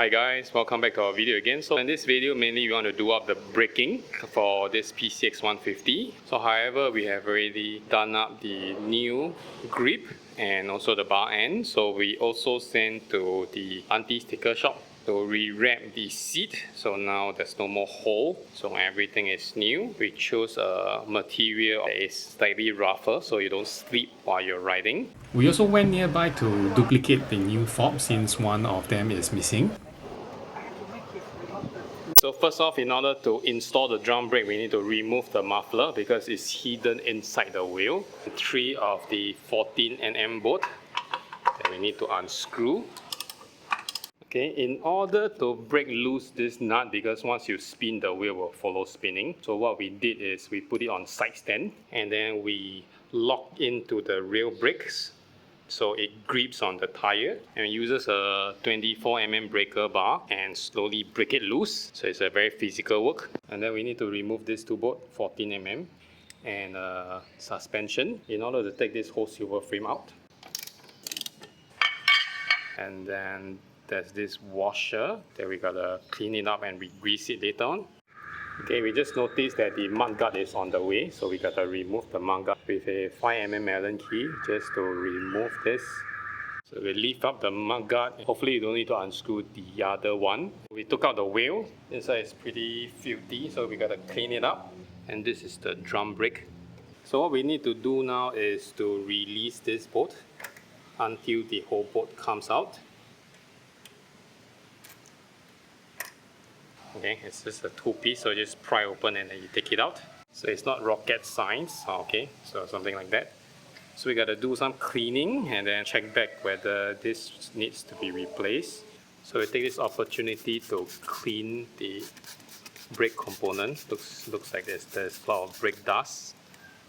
Hi guys, welcome back to our video again. So in this video, mainly we want to do up the braking for this PCX150. So however, we have already done up the new grip and also the bar end. So we also sent to the anti-sticker shop to re-wrap the seat. So now there's no more hole. So everything is new. We chose a material that is slightly rougher so you don't slip while you're riding. We also went nearby to duplicate the new FOB since one of them is missing. So first off, in order to install the drum brake, we need to remove the muffler because it's hidden inside the wheel. 3 of the 14mm bolt that we need to unscrew. Okay, in order to break loose this nut, because once you spin, the wheel will follow spinning. So what we did is we put it on side stand and then we lock into the rear brakes so it grips on the tire, and it uses a 24mm breaker bar and slowly break it loose. So it's a very physical work. And then we need to remove this two bolt, 14mm, and suspension in order to take this whole silver frame out. And then there's this washer that we gotta clean it up and re-grease it later on. Okay, we just noticed that the mudguard is on the way, so we gotta remove the mudguard with a 5mm Allen key just to remove this. So we lift up the mudguard. Hopefully you don't need to unscrew the other one. We took out the wheel. Inside is pretty filthy, so we gotta clean it up. And this is the drum brake. So what we need to do now is to release this bolt until the whole bolt comes out. Okay, it's just a two-piece, so just pry open and then you take it out. So it's not rocket science, okay, so something like that. So we gotta do some cleaning and then check back whether this needs to be replaced. So we take this opportunity to clean the brake component. Looks like there's a lot of brake dust,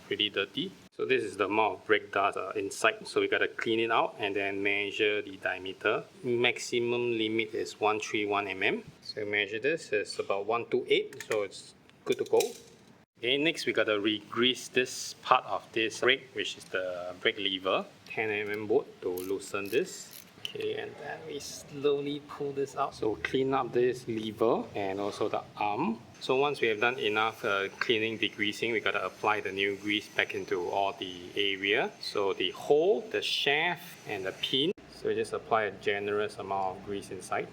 pretty dirty. So this is the amount of brake dust inside, so we gotta clean it out and then measure the diameter. Maximum limit is 131mm. So measure this, it's about 128, so it's good to go. Okay, next we gotta re-grease this part of this brake, which is the brake lever. 10mm bolt to loosen this. Okay, and then we slowly pull this out. So clean up this lever and also the arm. So once we have done enough cleaning, degreasing, we gotta apply the new grease back into all the area. So the hole, the shaft, and the pin. So we just apply a generous amount of grease inside.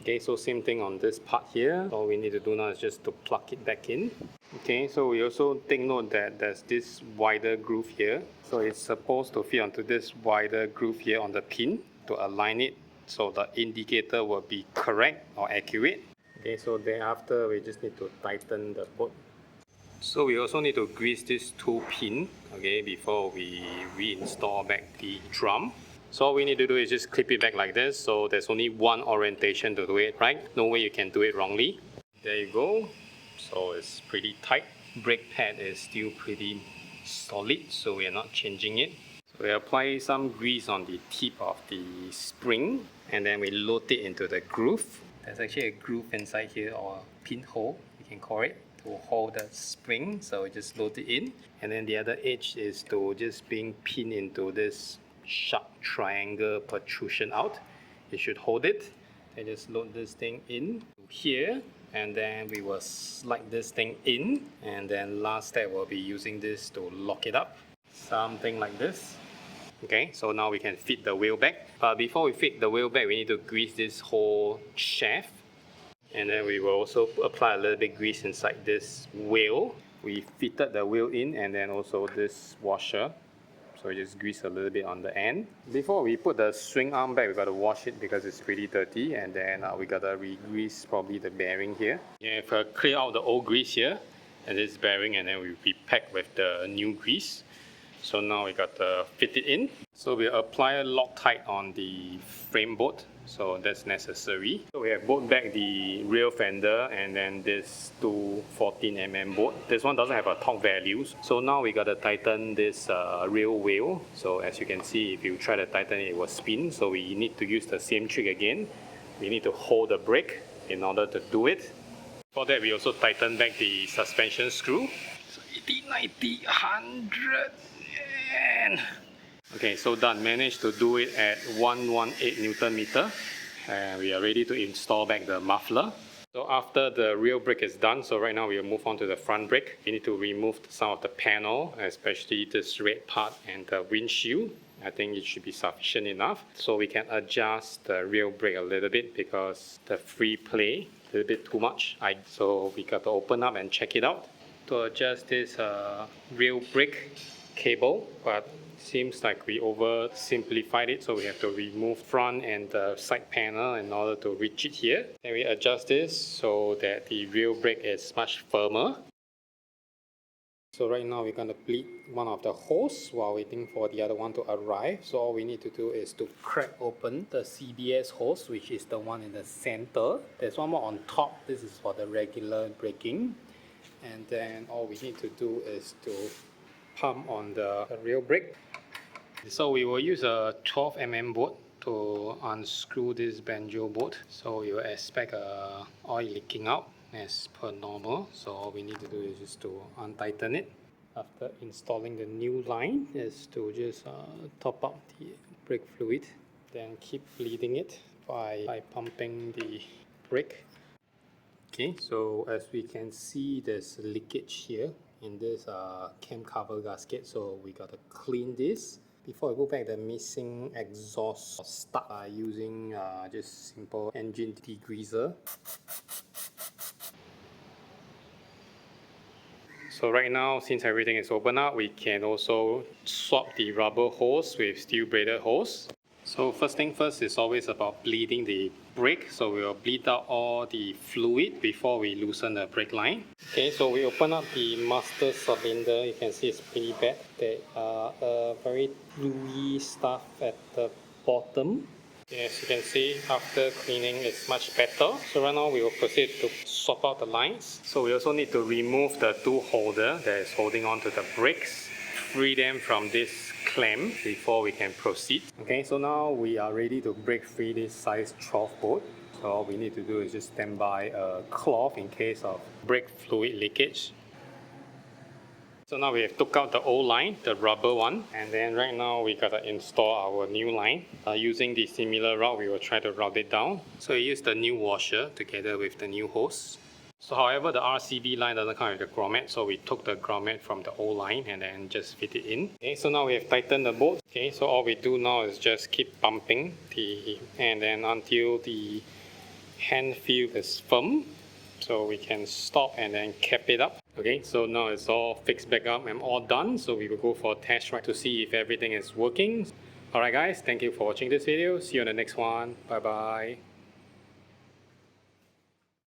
Okay, so same thing on this part here. All we need to do now is just to plug it back in. Okay, so we also take note that there's this wider groove here. So it's supposed to fit onto this wider groove here on the pin to align it so the indicator will be correct or accurate. Okay, so thereafter we just need to tighten the bolt. So we also need to grease this two pin, okay, before we reinstall back the drum. So all we need to do is just clip it back like this, so there's only one orientation to do it, right? No way you can do it wrongly. There you go. So it's pretty tight. Brake pad is still pretty solid, so we are not changing it. So we apply some grease on the tip of the spring and then we load it into the groove. There's actually a groove inside here, or a pinhole, you can call it, to hold the spring. So we just load it in, and then the other edge is to just being pinned into this sharp triangle protrusion out. You should hold it and just load this thing in here, and then we will slide this thing in, and then last step will be using this to lock it up, something like this. Okay, so now we can fit the wheel back. But before we fit the wheel back, we need to grease this whole shaft, and then we will also apply a little bit grease inside this wheel. We fitted the wheel in, and then also this washer. So we just grease a little bit on the end. Before we put the swing arm back, we gotta wash it because it's pretty dirty, and then we gotta re-grease probably the bearing here. Yeah, if I clear out the old grease here and this bearing, and then we repack with the new grease. So now we got to fit it in. So we apply Loctite on the frame bolt, so that's necessary. So we have bolt back the rear fender and then this two 14mm bolt. This one doesn't have a torque values. So now we got to tighten this rear wheel. So as you can see, if you try to tighten it, it will spin. So we need to use the same trick again. We need to hold the brake in order to do it. For that, we also tighten back the suspension screw. So 80, 90, 100. And okay, so done. Managed to do it at 118 Newton meter. and we are ready to install back the muffler. So after the rear brake is done, so right now we will move on to the front brake. We need to remove some of the panel, especially this red part and the windshield. I think it should be sufficient enough. So we can adjust the rear brake a little bit because the free play a little bit too much. So we got to open up and check it out. To adjust this rear brake cable, but seems like we oversimplified it, so we have to remove front and the side panel in order to reach it here. Then we adjust this so that the rear brake is much firmer. So right now we're going to bleed one of the hose while waiting for the other one to arrive. So all we need to do is to crack open the CBS hose, which is the one in the center. There's one more on top. This is for the regular braking. And then all we need to do is to pump on the rear brake. So we will use a 12 mm bolt to unscrew this banjo bolt. So we will expect oil leaking out as per normal. So all we need to do is just to untighten it. After installing the new line is to just top up the brake fluid. Then keep bleeding it by pumping the brake. Okay, so as we can see, there's leakage here in this cam cover gasket, so we gotta clean this. Before I put back the missing exhaust stud by using just simple engine degreaser. So right now, since everything is open up, we can also swap the rubber hose with steel braided hose. So first thing first is always about bleeding the brake. So we will bleed out all the fluid before we loosen the brake line. Okay, so we open up the master cylinder. You can see it's pretty bad. There are very gluey stuff at the bottom. As you can see, after cleaning it's much better. So right now we will proceed to swap out the lines. So we also need to remove the tool holder that is holding on to the brakes. Free them from this clamp before we can proceed. Okay, so now we are ready to break free this size 12 bolt. So all we need to do is just stand by a cloth in case of brake fluid leakage. So now we have took out the old line, the rubber one, and then right now we gotta install our new line. Using the similar route, we will try to route it down. So we use the new washer together with the new hose. So however, the RCB line doesn't come with the grommet, so we took the grommet from the old line and then just fit it in. Okay, so now we have tightened the bolt. Okay, so all we do now is just keep pumping and then until the hand feel is firm. So we can stop and then cap it up. Okay, so now it's all fixed back up and all done. So we will go for a test ride to see if everything is working. Alright guys, thank you for watching this video. See you on the next one. Bye bye.